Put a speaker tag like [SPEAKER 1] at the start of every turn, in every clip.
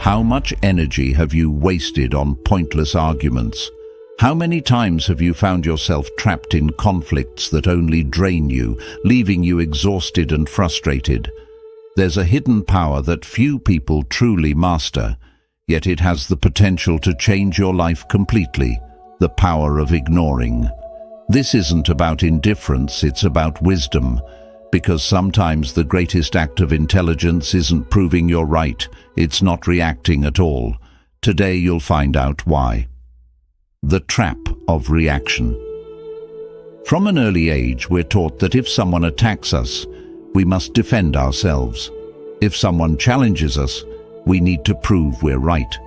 [SPEAKER 1] How much energy have you wasted on pointless arguments? How many times have you found yourself trapped in conflicts that only drain you, leaving you exhausted and frustrated? There's a hidden power that few people truly master, yet it has the potential to change your life completely: the power of ignoring. This isn't about indifference, it's about wisdom, because sometimes the greatest act of intelligence isn't proving you're right, it's not reacting at all. Today you'll find out why. The trap of reaction. From an early age, we're taught that if someone attacks us, we must defend ourselves. If someone challenges us, we need to prove we're right.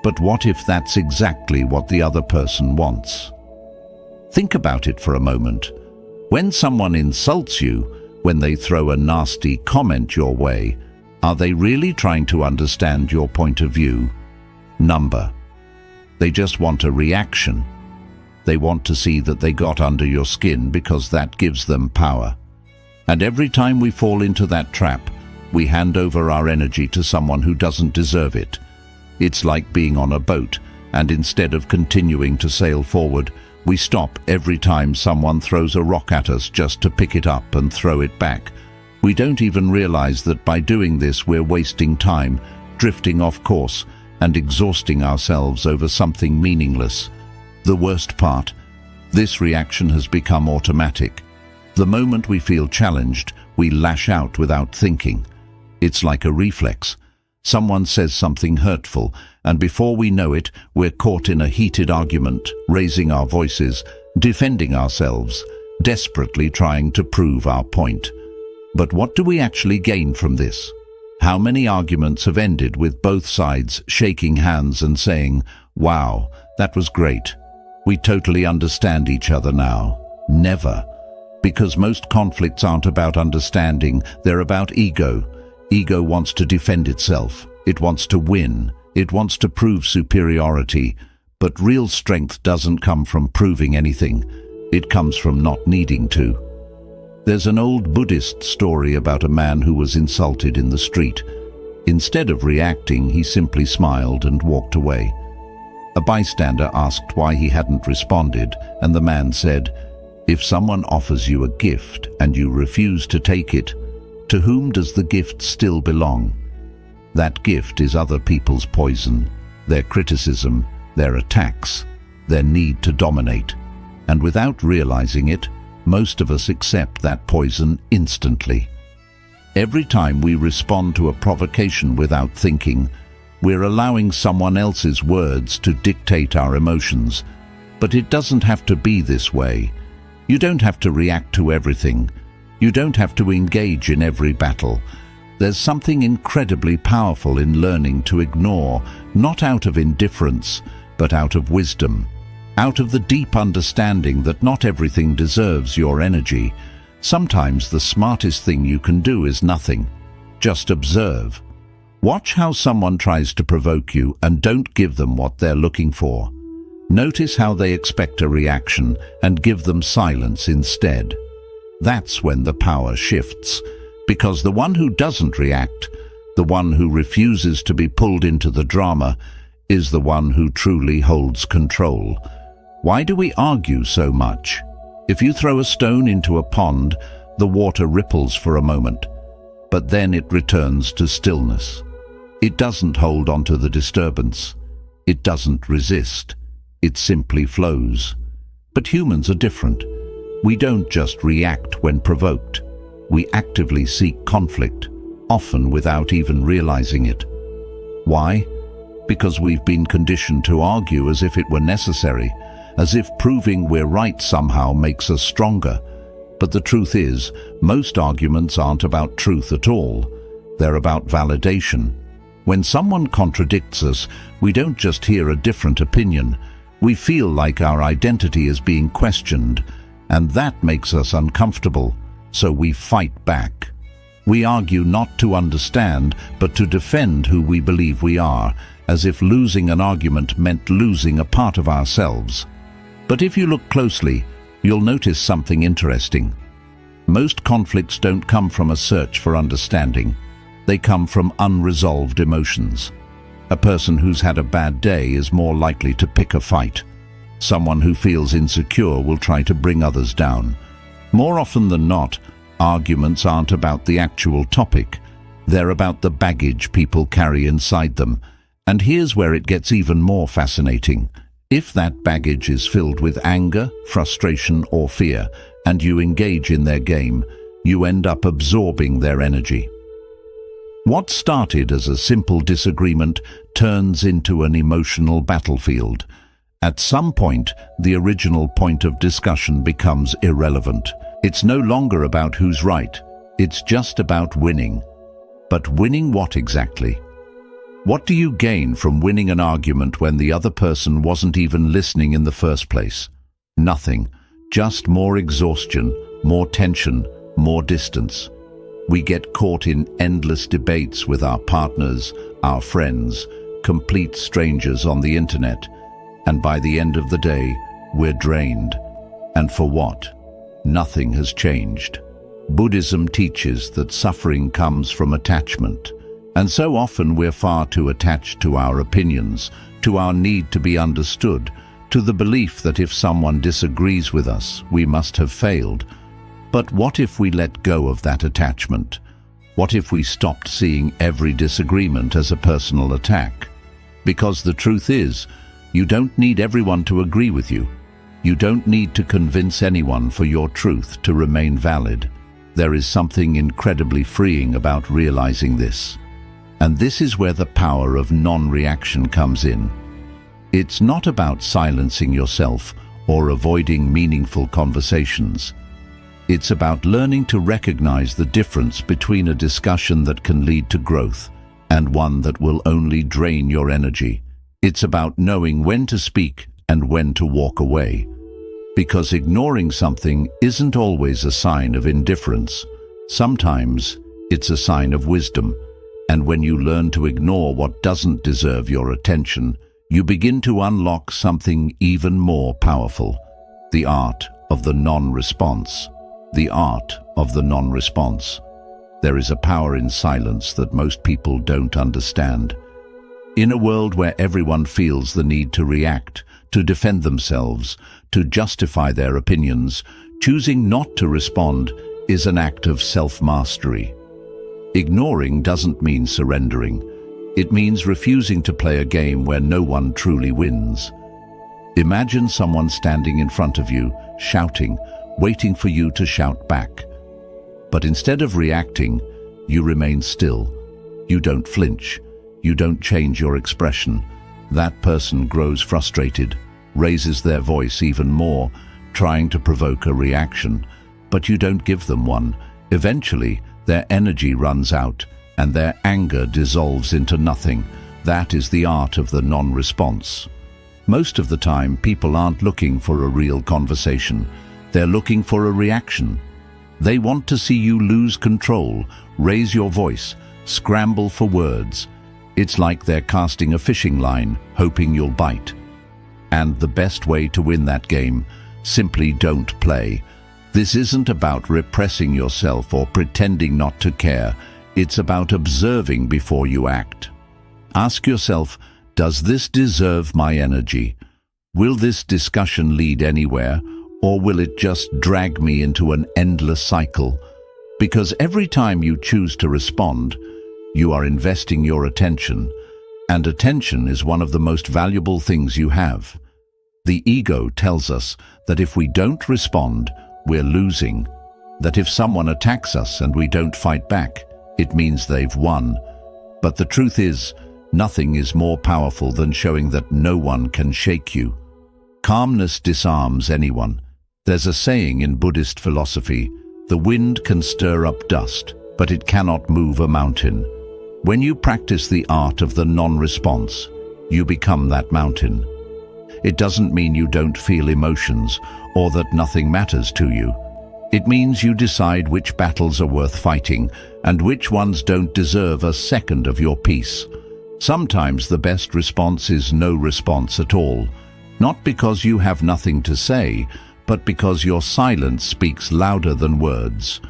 [SPEAKER 1] But what if that's exactly what the other person wants? Think about it for a moment. When someone insults you, when they throw a nasty comment your way, are they really trying to understand your point of view? Number. They just want a reaction. They want to see that they got under your skin because that gives them power. And every time we fall into that trap, we hand over our energy to someone who doesn't deserve it. It's like being on a boat, and instead of continuing to sail forward, we stop every time someone throws a rock at us just to pick it up and throw it back. We don't even realize that by doing this we're wasting time, drifting off course, and exhausting ourselves over something meaningless. The worst part, this reaction has become automatic. The moment we feel challenged, we lash out without thinking. It's like a reflex. Someone says something hurtful, and before we know it, we're caught in a heated argument, raising our voices, defending ourselves, desperately trying to prove our point. But what do we actually gain from this? How many arguments have ended with both sides shaking hands and saying, "Wow, that was great. We totally understand each other now"? Never. Because most conflicts aren't about understanding, they're about ego. Ego wants to defend itself. It wants to win. It wants to prove superiority. But real strength doesn't come from proving anything. It comes from not needing to. There's an old Buddhist story about a man who was insulted in the street. Instead of reacting, he simply smiled and walked away. A bystander asked why he hadn't responded, and the man said, "If someone offers you a gift and you refuse to take it, to whom does the gift still belong? That gift is other people's poison, their criticism, their attacks, their need to dominate. And without realizing it, most of us accept that poison instantly. Every time we respond to a provocation without thinking, we're allowing someone else's words to dictate our emotions. But it doesn't have to be this way. You don't have to react to everything. You don't have to engage in every battle. There's something incredibly powerful in learning to ignore, not out of indifference, but out of wisdom. Out of the deep understanding that not everything deserves your energy. Sometimes the smartest thing you can do is nothing. Just observe. Watch how someone tries to provoke you and don't give them what they're looking for. Notice how they expect a reaction and give them silence instead. That's when the power shifts, because the one who doesn't react, the one who refuses to be pulled into the drama, is the one who truly holds control. Why do we argue so much? If you throw a stone into a pond, the water ripples for a moment, but then it returns to stillness. It doesn't hold on to the disturbance. It doesn't resist. It simply flows. But humans are different. We don't just react when provoked. We actively seek conflict, often without even realizing it. Why? Because we've been conditioned to argue as if it were necessary, as if proving we're right somehow makes us stronger. But the truth is, most arguments aren't about truth at all. They're about validation. When someone contradicts us, we don't just hear a different opinion. We feel like our identity is being questioned, and that makes us uncomfortable, so we fight back. We argue not to understand, but to defend who we believe we are, as if losing an argument meant losing a part of ourselves. But if you look closely, you'll notice something interesting. Most conflicts don't come from a search for understanding. They come from unresolved emotions. A person who's had a bad day is more likely to pick a fight. Someone who feels insecure will try to bring others down. More often than not, arguments aren't about the actual topic. They're about the baggage people carry inside them. And here's where it gets even more fascinating. If that baggage is filled with anger, frustration, or fear, and you engage in their game, you end up absorbing their energy. What started as a simple disagreement turns into an emotional battlefield. At some point, the original point of discussion becomes irrelevant. It's no longer about who's right. It's just about winning. But winning what exactly? What do you gain from winning an argument when the other person wasn't even listening in the first place? Nothing. Just more exhaustion, more tension, more distance. We get caught in endless debates with our partners, our friends, complete strangers on the internet, and by the end of the day, we're drained. And for what? Nothing has changed. Buddhism teaches that suffering comes from attachment, and so often we're far too attached to our opinions, to our need to be understood, to the belief that if someone disagrees with us, we must have failed. But what if we let go of that attachment? What if we stopped seeing every disagreement as a personal attack? Because the truth is, you don't need everyone to agree with you. You don't need to convince anyone for your truth to remain valid. There is something incredibly freeing about realizing this. And this is where the power of non-reaction comes in. It's not about silencing yourself or avoiding meaningful conversations. It's about learning to recognize the difference between a discussion that can lead to growth and one that will only drain your energy. It's about knowing when to speak and when to walk away. Because ignoring something isn't always a sign of indifference. Sometimes it's a sign of wisdom. And when you learn to ignore what doesn't deserve your attention, you begin to unlock something even more powerful: the art of the non-response. The art of the non-response. There is a power in silence that most people don't understand. In a world where everyone feels the need to react, to defend themselves, to justify their opinions, choosing not to respond is an act of self-mastery. Ignoring doesn't mean surrendering. It means refusing to play a game where no one truly wins. Imagine someone standing in front of you, shouting, waiting for you to shout back. But instead of reacting, you remain still. You don't flinch. You don't change your expression. That person grows frustrated, raises their voice even more, trying to provoke a reaction. But you don't give them one. Eventually, their energy runs out, and their anger dissolves into nothing. That is the art of the non-response. Most of the time, people aren't looking for a real conversation. They're looking for a reaction. They want to see you lose control, raise your voice, scramble for words. It's like they're casting a fishing line, hoping you'll bite. And the best way to win that game: simply don't play. This isn't about repressing yourself or pretending not to care. It's about observing before you act. Ask yourself, does this deserve my energy? Will this discussion lead anywhere? Or will it just drag me into an endless cycle? Because every time you choose to respond, you are investing your attention, and attention is one of the most valuable things you have. The ego tells us that if we don't respond, we're losing, that if someone attacks us and we don't fight back, it means they've won. But the truth is, nothing is more powerful than showing that no one can shake you. Calmness disarms anyone. There's a saying in Buddhist philosophy: the wind can stir up dust, but it cannot move a mountain. When you practice the art of the non-response, you become that mountain. It doesn't mean you don't feel emotions or that nothing matters to you. It means you decide which battles are worth fighting and which ones don't deserve a second of your peace. Sometimes the best response is no response at all, not because you have nothing to say, but because your silence speaks louder than words.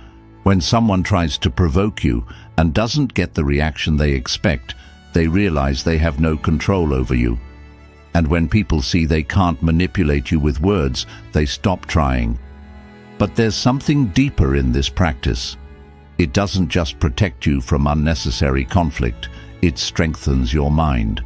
[SPEAKER 1] When someone tries to provoke you and doesn't get the reaction they expect, They realize they have no control over you. And when people see they can't manipulate you with words, they stop trying. But there's something deeper in this practice. It doesn't just protect you from unnecessary conflict, it strengthens your mind.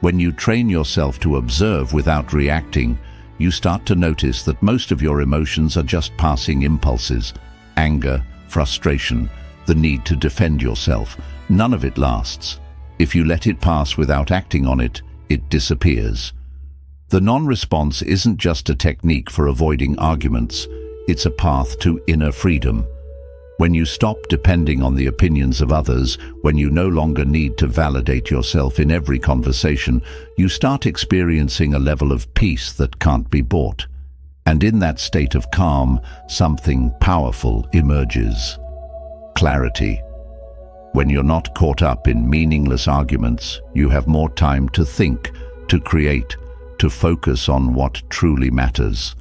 [SPEAKER 1] When you train yourself to observe without reacting, you start to notice that most of your emotions are just passing impulses. Anger, frustration, the need to defend yourself. None of it lasts. If you let it pass without acting on it, it disappears. The non-response isn't just a technique for avoiding arguments, it's a path to inner freedom. When you stop depending on the opinions of others, when you no longer need to validate yourself in every conversation, you start experiencing a level of peace that can't be bought. And in that state of calm, something powerful emerges. Clarity. When you're not caught up in meaningless arguments, you have more time to think, to create, to focus on what truly matters.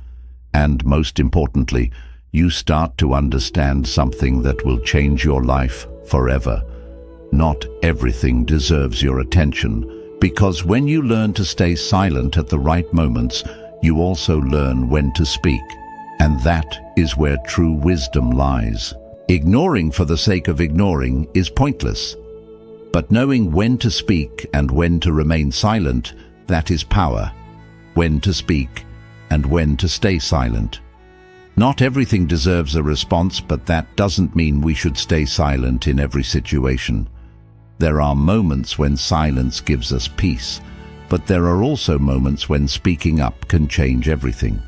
[SPEAKER 1] And most importantly, you start to understand something that will change your life forever. Not everything deserves your attention, because when you learn to stay silent at the right moments, you also learn when to speak. And that is where true wisdom lies. Ignoring for the sake of ignoring is pointless. But knowing when to speak and when to remain silent, that is power. When to speak and when to stay silent. Not everything deserves a response, but that doesn't mean we should stay silent in every situation. There are moments when silence gives us peace, but there are also moments when speaking up can change everything.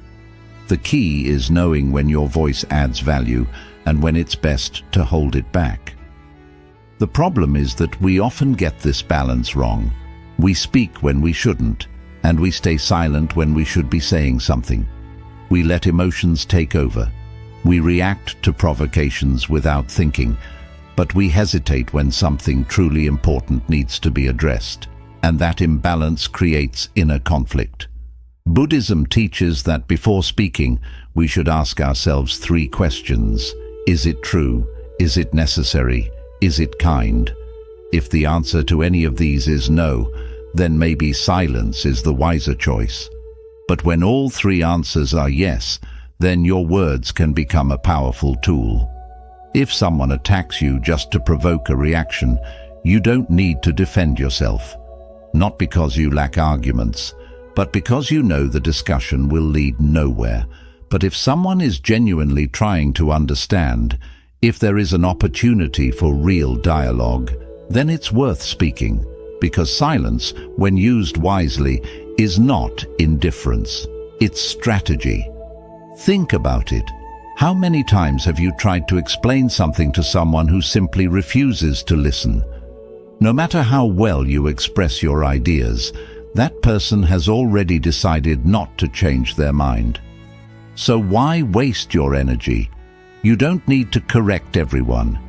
[SPEAKER 1] The key is knowing when your voice adds value and when it's best to hold it back. The problem is that we often get this balance wrong. We speak when we shouldn't, and we stay silent when we should be saying something. We let emotions take over. We react to provocations without thinking, but we hesitate when something truly important needs to be addressed, and that imbalance creates inner conflict. Buddhism teaches that before speaking, we should ask ourselves 3 questions. Is it true? Is it necessary? Is it kind? If the answer to any of these is no, then maybe silence is the wiser choice. But when all 3 answers are yes, then your words can become a powerful tool. If someone attacks you just to provoke a reaction, you don't need to defend yourself. Not because you lack arguments, but because you know the discussion will lead nowhere. But if someone is genuinely trying to understand, if there is an opportunity for real dialogue, then it's worth speaking, because silence, when used wisely, is not indifference. It's strategy. Think about it. How many times have you tried to explain something to someone who simply refuses to listen? No matter how well you express your ideas, that person has already decided not to change their mind. So why waste your energy? You don't need to correct everyone.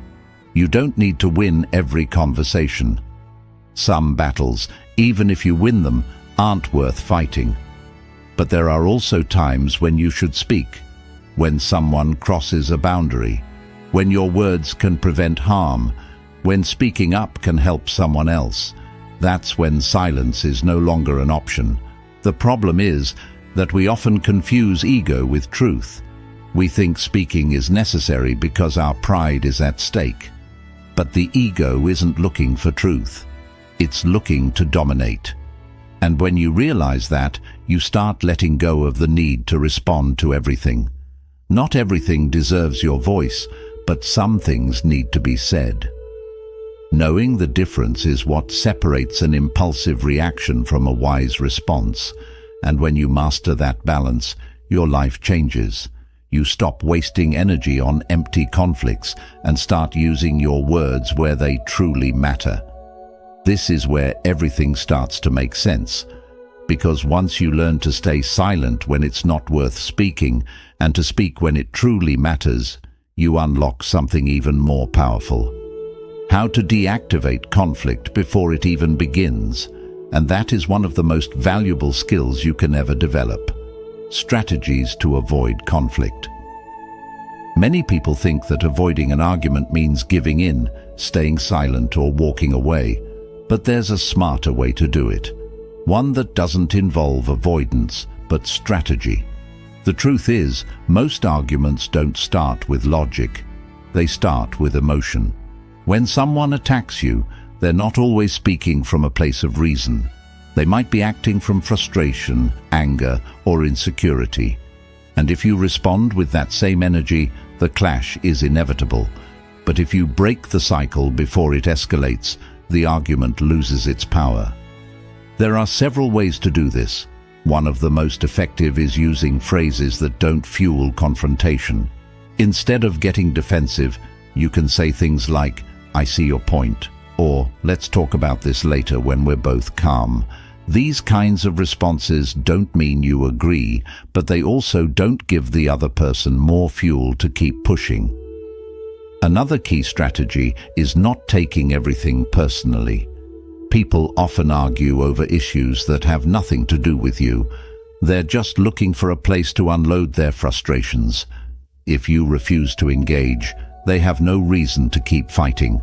[SPEAKER 1] You don't need to win every conversation. Some battles, even if you win them, aren't worth fighting. But there are also times when you should speak, when someone crosses a boundary, when your words can prevent harm, when speaking up can help someone else. That's when silence is no longer an option. The problem is that we often confuse ego with truth. We think speaking is necessary because our pride is at stake. But the ego isn't looking for truth. It's looking to dominate. And when you realize that, you start letting go of the need to respond to everything. Not everything deserves your voice, but some things need to be said. Knowing the difference is what separates an impulsive reaction from a wise response. And when you master that balance, your life changes. You stop wasting energy on empty conflicts and start using your words where they truly matter. This is where everything starts to make sense, because once you learn to stay silent when it's not worth speaking and to speak when it truly matters, you unlock something even more powerful. How to deactivate conflict before it even begins, and that is one of the most valuable skills you can ever develop. Strategies to avoid conflict. Many people think that avoiding an argument means giving in, staying silent, or walking away. But there's a smarter way to do it. One that doesn't involve avoidance, but strategy. The truth is, most arguments don't start with logic. They start with emotion. When someone attacks you, they're not always speaking from a place of reason. They might be acting from frustration, anger, or insecurity. And if you respond with that same energy, the clash is inevitable. But if you break the cycle before it escalates, the argument loses its power. There are several ways to do this. One of the most effective is using phrases that don't fuel confrontation. Instead of getting defensive, you can say things like, "I see your point," or "Let's talk about this later when we're both calm." These kinds of responses don't mean you agree, but they also don't give the other person more fuel to keep pushing. Another key strategy is not taking everything personally. People often argue over issues that have nothing to do with you. They're just looking for a place to unload their frustrations. If you refuse to engage, they have no reason to keep fighting.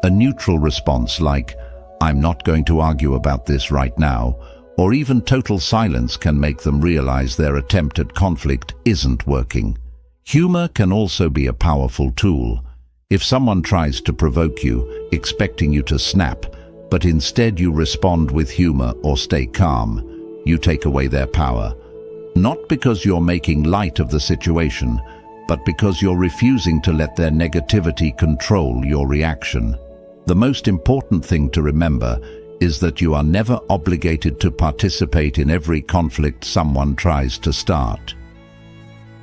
[SPEAKER 1] A neutral response like, "I'm not going to argue about this right now," or even total silence can make them realize their attempt at conflict isn't working. Humor can also be a powerful tool. If someone tries to provoke you, expecting you to snap, but instead you respond with humor or stay calm, you take away their power. Not because you're making light of the situation, but because you're refusing to let their negativity control your reaction. The most important thing to remember is that you are never obligated to participate in every conflict someone tries to start.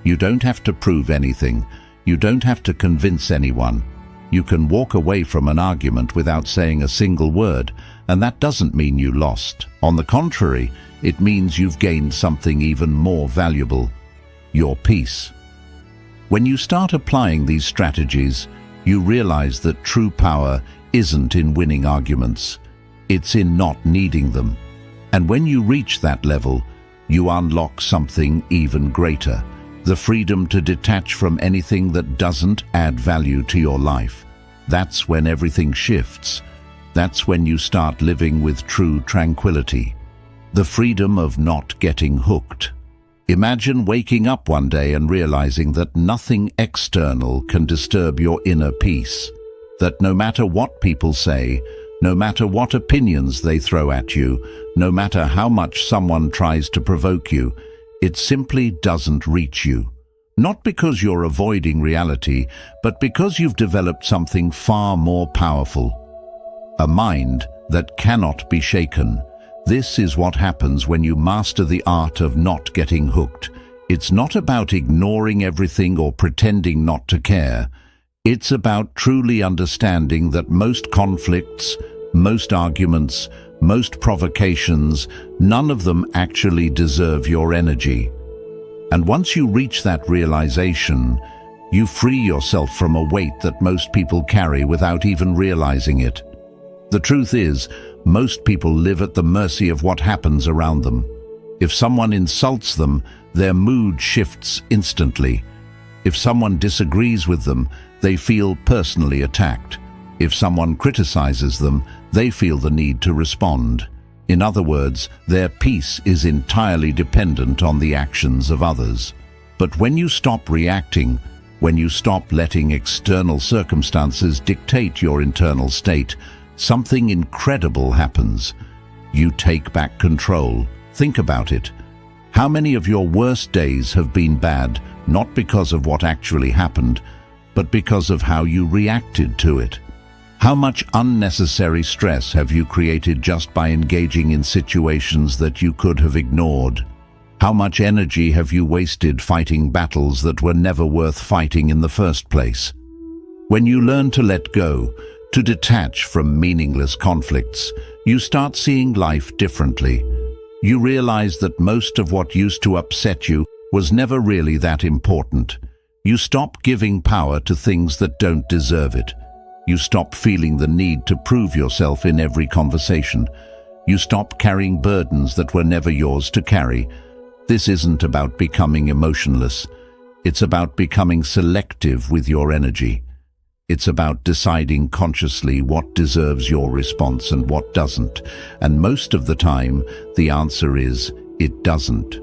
[SPEAKER 1] You don't have to prove anything. You don't have to convince anyone. You can walk away from an argument without saying a single word, and that doesn't mean you lost. On the contrary, it means you've gained something even more valuable: your peace. When you start applying these strategies, you realize that true power isn't in winning arguments. It's in not needing them. And when you reach that level, you unlock something even greater: the freedom to detach from anything that doesn't add value to your life. That's when everything shifts. That's when you start living with true tranquility. The freedom of not getting hooked. Imagine waking up one day and realizing that nothing external can disturb your inner peace. That no matter what people say, no matter what opinions they throw at you, no matter how much someone tries to provoke you, it simply doesn't reach you. Not because you're avoiding reality, but because you've developed something far more powerful. A mind that cannot be shaken. This is what happens when you master the art of not getting hooked. It's not about ignoring everything or pretending not to care. It's about truly understanding that most conflicts, most arguments, most provocations, none of them actually deserve your energy. And once you reach that realization, you free yourself from a weight that most people carry without even realizing it. The truth is, most people live at the mercy of what happens around them. If someone insults them, their mood shifts instantly. If someone disagrees with them, they feel personally attacked. If someone criticizes them, they feel the need to respond. In other words, their peace is entirely dependent on the actions of others. But when you stop reacting, when you stop letting external circumstances dictate your internal state, something incredible happens. You take back control. Think about it. How many of your worst days have been bad, not because of what actually happened, but because of how you reacted to it? How much unnecessary stress have you created just by engaging in situations that you could have ignored? How much energy have you wasted fighting battles that were never worth fighting in the first place? When you learn to let go, to detach from meaningless conflicts, you start seeing life differently. You realize that most of what used to upset you was never really that important. You stop giving power to things that don't deserve it. You stop feeling the need to prove yourself in every conversation. You stop carrying burdens that were never yours to carry. This isn't about becoming emotionless. It's about becoming selective with your energy. It's about deciding consciously what deserves your response and what doesn't. And most of the time, the answer is, it doesn't.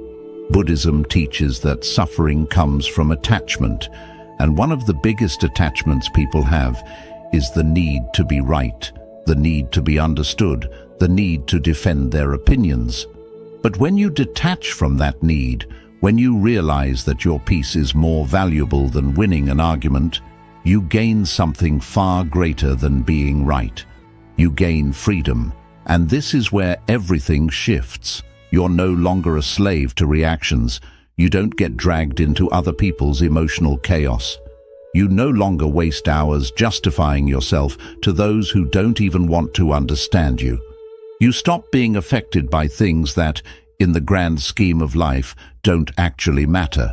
[SPEAKER 1] Buddhism teaches that suffering comes from attachment, and one of the biggest attachments people have is the need to be right, the need to be understood, the need to defend their opinions. But when you detach from that need, when you realize that your peace is more valuable than winning an argument, you gain something far greater than being right. You gain freedom, and this is where everything shifts. You're no longer a slave to reactions. You don't get dragged into other people's emotional chaos. You no longer waste hours justifying yourself to those who don't even want to understand you. You stop being affected by things that, in the grand scheme of life, don't actually matter.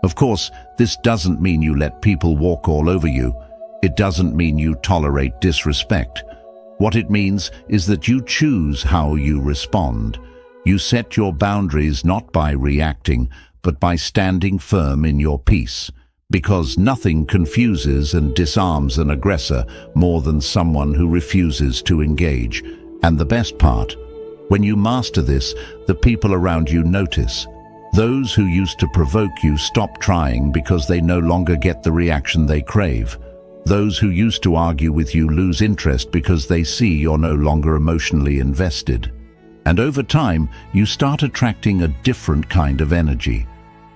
[SPEAKER 1] Of course, this doesn't mean you let people walk all over you. It doesn't mean you tolerate disrespect. What it means is that you choose how you respond. You set your boundaries not by reacting, but by standing firm in your peace. Because nothing confuses and disarms an aggressor more than someone who refuses to engage. And the best part, when you master this, the people around you notice. Those who used to provoke you stop trying because they no longer get the reaction they crave. Those who used to argue with you lose interest because they see you're no longer emotionally invested. And over time, you start attracting a different kind of energy,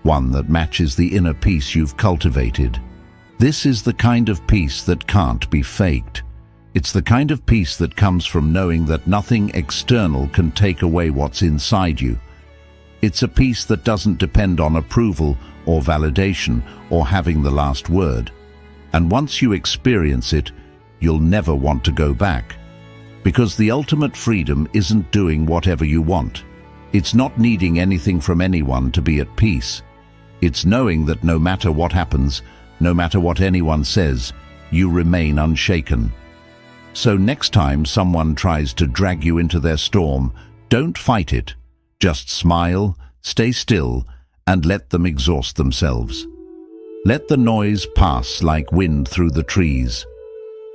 [SPEAKER 1] one that matches the inner peace you've cultivated. This is the kind of peace that can't be faked. It's the kind of peace that comes from knowing that nothing external can take away what's inside you. It's a peace that doesn't depend on approval or validation or having the last word. And once you experience it, you'll never want to go back. Because the ultimate freedom isn't doing whatever you want. It's not needing anything from anyone to be at peace. It's knowing that no matter what happens, no matter what anyone says, you remain unshaken. So next time someone tries to drag you into their storm, don't fight it. Just smile, stay still, and let them exhaust themselves. Let the noise pass like wind through the trees.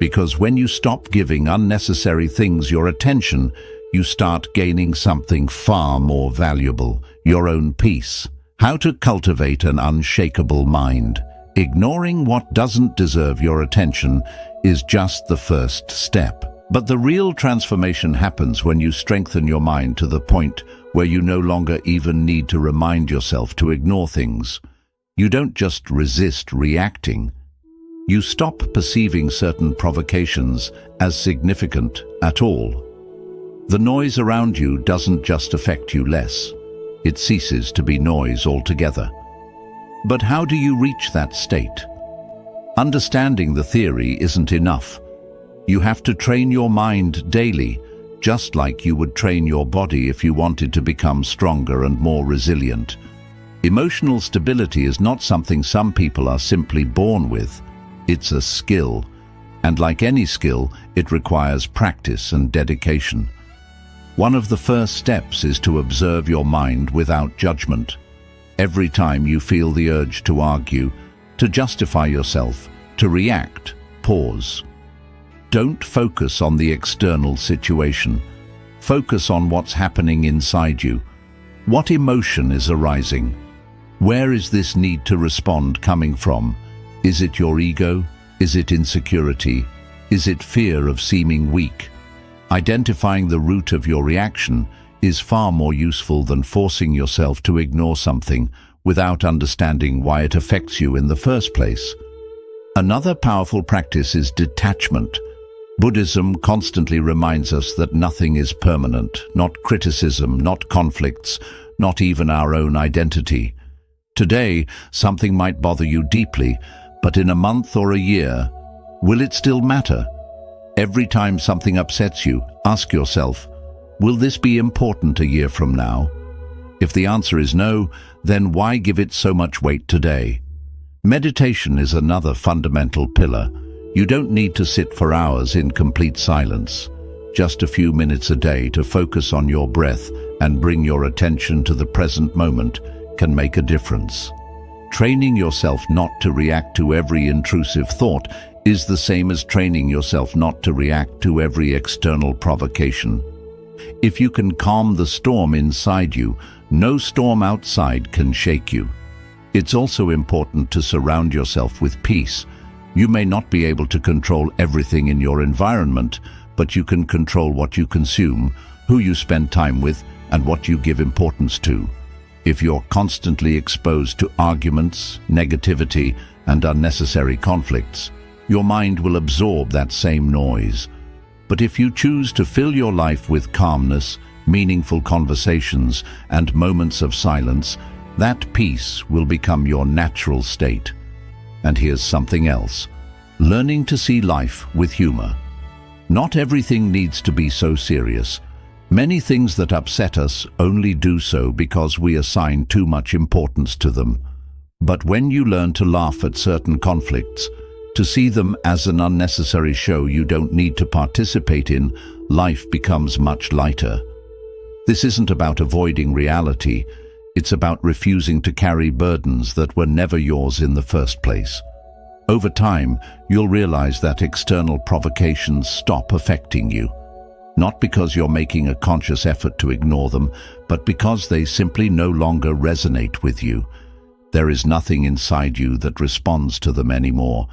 [SPEAKER 1] Because when you stop giving unnecessary things your attention, you start gaining something far more valuable, your own peace. How to cultivate an unshakable mind. Ignoring what doesn't deserve your attention is just the first step. But the real transformation happens when you strengthen your mind to the point where you no longer even need to remind yourself to ignore things. You don't just resist reacting. You stop perceiving certain provocations as significant at all. The noise around you doesn't just affect you less. It ceases to be noise altogether. But how do you reach that state? Understanding the theory isn't enough. You have to train your mind daily, just like you would train your body if you wanted to become stronger and more resilient. Emotional stability is not something some people are simply born with. It's a skill, and like any skill, it requires practice and dedication. One of the first steps is to observe your mind without judgment. Every time you feel the urge to argue, to justify yourself, to react, pause. Don't focus on the external situation. Focus on what's happening inside you. What emotion is arising? Where is this need to respond coming from? Is it your ego? Is it insecurity? Is it fear of seeming weak? Identifying the root of your reaction is far more useful than forcing yourself to ignore something without understanding why it affects you in the first place. Another powerful practice is detachment. Buddhism constantly reminds us that nothing is permanent, not criticism, not conflicts, not even our own identity. Today, something might bother you deeply, but in a month or a year, will it still matter? Every time something upsets you, ask yourself, will this be important a year from now? If the answer is no, then why give it so much weight today? Meditation is another fundamental pillar. You don't need to sit for hours in complete silence. Just a few minutes a day to focus on your breath and bring your attention to the present moment can make a difference. Training yourself not to react to every intrusive thought is the same as training yourself not to react to every external provocation. If you can calm the storm inside you, no storm outside can shake you. It's also important to surround yourself with peace. You may not be able to control everything in your environment, but you can control what you consume, who you spend time with, and what you give importance to. If you're constantly exposed to arguments, negativity, and unnecessary conflicts, your mind will absorb that same noise. But if you choose to fill your life with calmness, meaningful conversations, and moments of silence, that peace will become your natural state. And here's something else: learning to see life with humor. Not everything needs to be so serious. Many things that upset us only do so because we assign too much importance to them. But when you learn to laugh at certain conflicts, to see them as an unnecessary show you don't need to participate in, life becomes much lighter. This isn't about avoiding reality. It's about refusing to carry burdens that were never yours in the first place. Over time, you'll realize that external provocations stop affecting you. Not because you're making a conscious effort to ignore them, but because they simply no longer resonate with you. There is nothing inside you that responds to them anymore,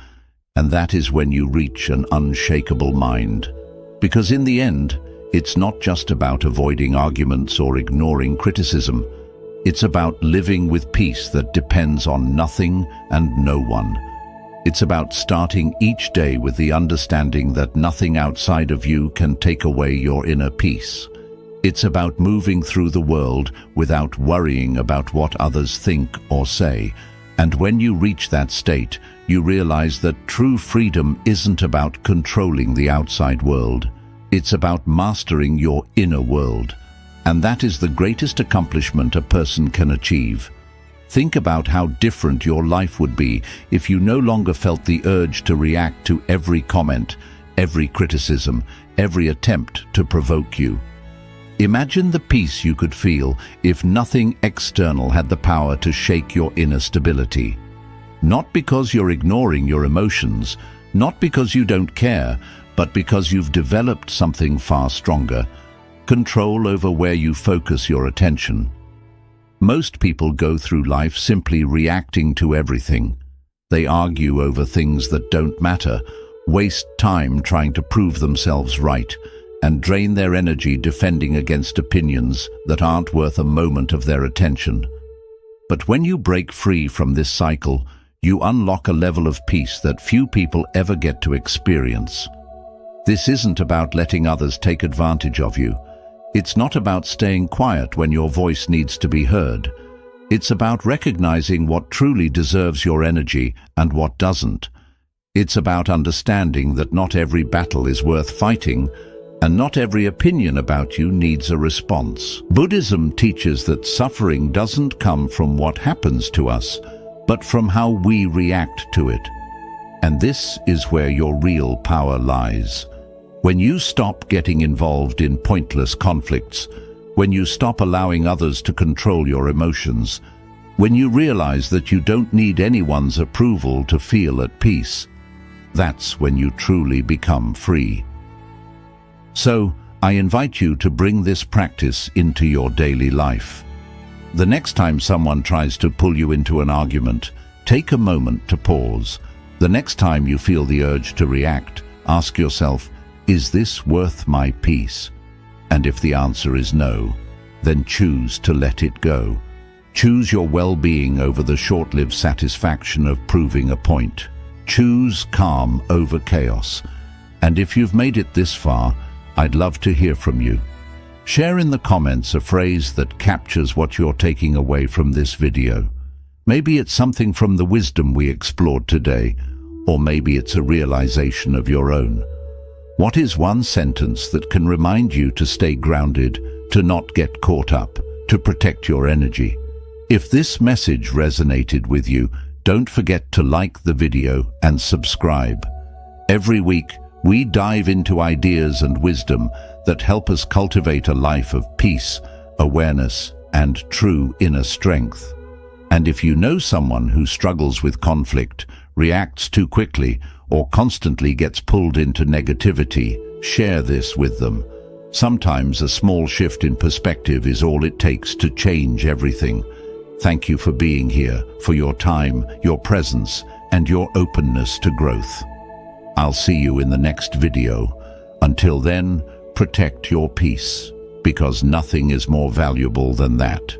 [SPEAKER 1] and that is when you reach an unshakable mind. Because in the end, it's not just about avoiding arguments or ignoring criticism. It's about living with peace that depends on nothing and no one. It's about starting each day with the understanding that nothing outside of you can take away your inner peace. It's about moving through the world without worrying about what others think or say. And when you reach that state, you realize that true freedom isn't about controlling the outside world. It's about mastering your inner world. And that is the greatest accomplishment a person can achieve. Think about how different your life would be if you no longer felt the urge to react to every comment, every criticism, every attempt to provoke you. Imagine the peace you could feel if nothing external had the power to shake your inner stability. Not because you're ignoring your emotions, not because you don't care, but because you've developed something far stronger: control over where you focus your attention. Most people go through life simply reacting to everything. They argue over things that don't matter, waste time trying to prove themselves right, and drain their energy defending against opinions that aren't worth a moment of their attention. But when you break free from this cycle, you unlock a level of peace that few people ever get to experience. This isn't about letting others take advantage of you. It's not about staying quiet when your voice needs to be heard. It's about recognizing what truly deserves your energy and what doesn't. It's about understanding that not every battle is worth fighting, and not every opinion about you needs a response. Buddhism teaches that suffering doesn't come from what happens to us, but from how we react to it. And this is where your real power lies. When you stop getting involved in pointless conflicts, when you stop allowing others to control your emotions, when you realize that you don't need anyone's approval to feel at peace, that's when you truly become free. So, I invite you to bring this practice into your daily life. The next time someone tries to pull you into an argument, take a moment to pause. The next time you feel the urge to react, ask yourself, is this worth my peace? And if the answer is no, then choose to let it go. Choose your well-being over the short-lived satisfaction of proving a point. Choose calm over chaos. And if you've made it this far, I'd love to hear from you. Share in the comments a phrase that captures what you're taking away from this video. Maybe it's something from the wisdom we explored today, or maybe it's a realization of your own. What is one sentence that can remind you to stay grounded, to not get caught up, to protect your energy? If this message resonated with you, don't forget to like the video and subscribe. Every week, we dive into ideas and wisdom that help us cultivate a life of peace, awareness, and true inner strength. And if you know someone who struggles with conflict, reacts too quickly, or constantly gets pulled into negativity, share this with them. Sometimes a small shift in perspective is all it takes to change everything. Thank you for being here, for your time, your presence, and your openness to growth. I'll see you in the next video. Until then, protect your peace, because nothing is more valuable than that.